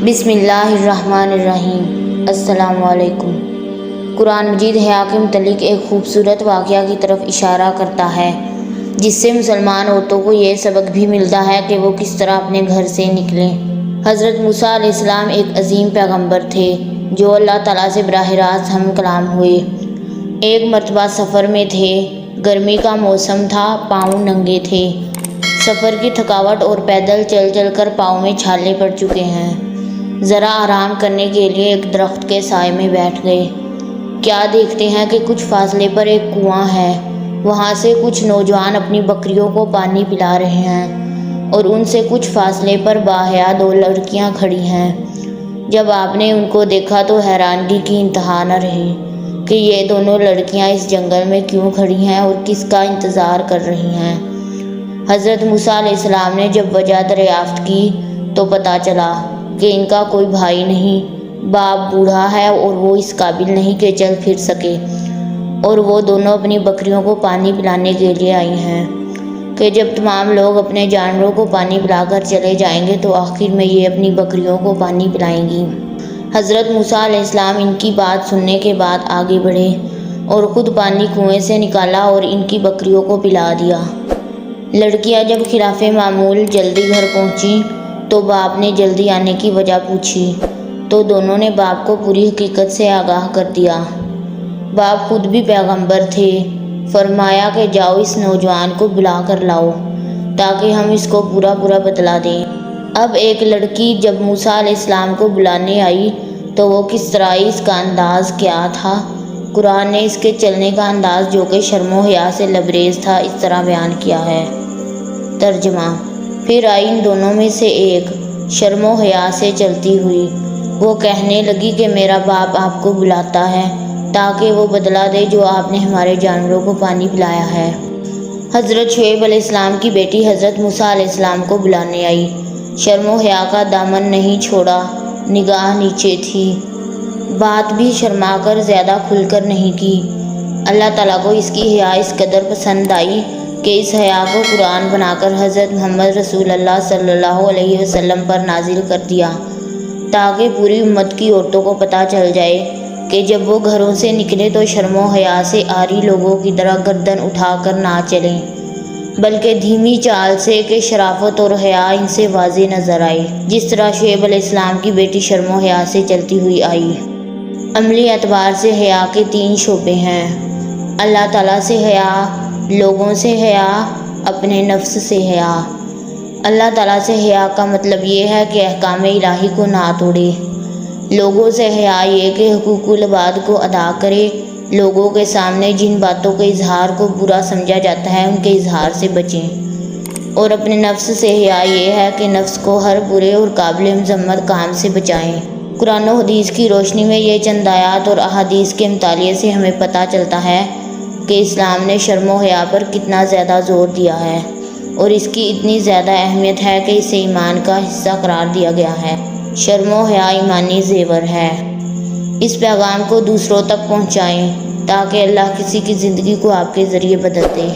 بسم اللہ الرحمن الرحیم۔ السلام علیکم۔ قرآن مجید حیا کے متعلق ایک خوبصورت واقعہ کی طرف اشارہ کرتا ہے، جس سے مسلمان عورتوں کو یہ سبق بھی ملتا ہے کہ وہ کس طرح اپنے گھر سے نکلیں۔ حضرت موسیٰ علیہ السلام ایک عظیم پیغمبر تھے جو اللہ تعالیٰ سے براہ راست ہم کلام ہوئے۔ ایک مرتبہ سفر میں تھے، گرمی کا موسم تھا، پاؤں ننگے تھے، سفر کی تھکاوٹ اور پیدل چل چل کر پاؤں میں چھالے پڑ چکے ہیں۔ ذرا آرام کرنے کے لیے ایک درخت کے سائے میں بیٹھ گئے۔ کیا دیکھتے ہیں کہ کچھ فاصلے پر ایک کنواں ہے، وہاں سے کچھ نوجوان اپنی بکریوں کو پانی پلا رہے ہیں اور ان سے کچھ فاصلے پر باحیا دو لڑکیاں کھڑی ہیں۔ جب آپ نے ان کو دیکھا تو حیرانگی کی انتہا نہ رہی کہ یہ دونوں لڑکیاں اس جنگل میں کیوں کھڑی ہیں اور کس کا انتظار کر رہی ہیں۔ حضرت موسیٰ علیہ السلام نے جب وجہ دریافت کی تو پتہ چلا کہ ان کا کوئی بھائی نہیں، باپ بوڑھا ہے اور وہ اس قابل نہیں کہ چل پھر سکے، اور وہ دونوں اپنی بکریوں کو پانی پلانے کے لیے آئی ہیں کہ جب تمام لوگ اپنے جانوروں کو پانی پلا کر چلے جائیں گے تو آخر میں یہ اپنی بکریوں کو پانی پلائیں گی۔ حضرت موسیٰ علیہ السلام ان کی بات سننے کے بعد آگے بڑھے اور خود پانی کنویں سے نکالا اور ان کی بکریوں کو پلا دیا۔ لڑکیاں جب خلاف معمول جلدی گھر پہنچی تو باپ نے جلدی آنے کی وجہ پوچھی تو دونوں نے باپ کو پوری حقیقت سے آگاہ کر دیا۔ باپ خود بھی پیغمبر تھے، فرمایا کہ جاؤ اس نوجوان کو بلا کر لاؤ تاکہ ہم اس کو پورا بتلا دیں۔ اب ایک لڑکی جب موسیٰ علیہ السلام کو بلانے آئی تو وہ کس طرح آئی، اس کا انداز کیا تھا۔ قرآن نے اس کے چلنے کا انداز جو کہ شرم و حیا سے لبریز تھا اس طرح بیان کیا ہے۔ ترجمہ: پھر آئی ان دونوں میں سے ایک، شرم و حیا سے چلتی ہوئی، وہ کہنے لگی کہ میرا باپ آپ کو بلاتا ہے تاکہ وہ بدلہ دے جو آپ نے ہمارے جانوروں کو پانی پلایا ہے۔ حضرت شعیب علیہ السلام کی بیٹی حضرت موسیٰ علیہ السلام کو بلانے آئی، شرم و حیا کا دامن نہیں چھوڑا، نگاہ نیچے تھی، بات بھی شرما کر زیادہ کھل کر نہیں کی۔ اللہ تعالیٰ کو اس کی حیا اس قدر پسند آئی کہ اس حیا کو قرآن بنا کر حضرت محمد رسول اللہ صلی اللہ علیہ وسلم پر نازل کر دیا تاکہ پوری امت کی عورتوں کو پتہ چل جائے کہ جب وہ گھروں سے نکلے تو شرم و حیا سے عاری لوگوں کی طرح گردن اٹھا کر نہ چلیں، بلکہ دھیمی چال سے کہ شرافت اور حیا ان سے واضح نظر آئے، جس طرح شعیب علیہ السلام کی بیٹی شرم و حیا سے چلتی ہوئی آئی۔ عملی اعتبار سے حیا کے 3 شعبے ہیں: اللہ تعالیٰ سے حیا، لوگوں سے حیا، اپنے نفس سے حیا۔ اللہ تعالیٰ سے حیا کا مطلب یہ ہے کہ احکام الہی کو نہ توڑے۔ لوگوں سے حیا یہ کہ حقوق العباد کو ادا کرے، لوگوں کے سامنے جن باتوں کے اظہار کو برا سمجھا جاتا ہے ان کے اظہار سے بچیں۔ اور اپنے نفس سے حیا یہ ہے کہ نفس کو ہر برے اور قابل مذمت کام سے بچائیں۔ قرآن و حدیث کی روشنی میں یہ چند آیات اور احادیث کے مطالعے سے ہمیں پتہ چلتا ہے کہ اسلام نے شرم و حیا پر کتنا زیادہ زور دیا ہے اور اس کی اتنی زیادہ اہمیت ہے کہ اسے ایمان کا حصہ قرار دیا گیا ہے۔ شرم و حیا ایمانی زیور ہے۔ اس پیغام کو دوسروں تک پہنچائیں تاکہ اللہ کسی کی زندگی کو آپ کے ذریعے بدل دے۔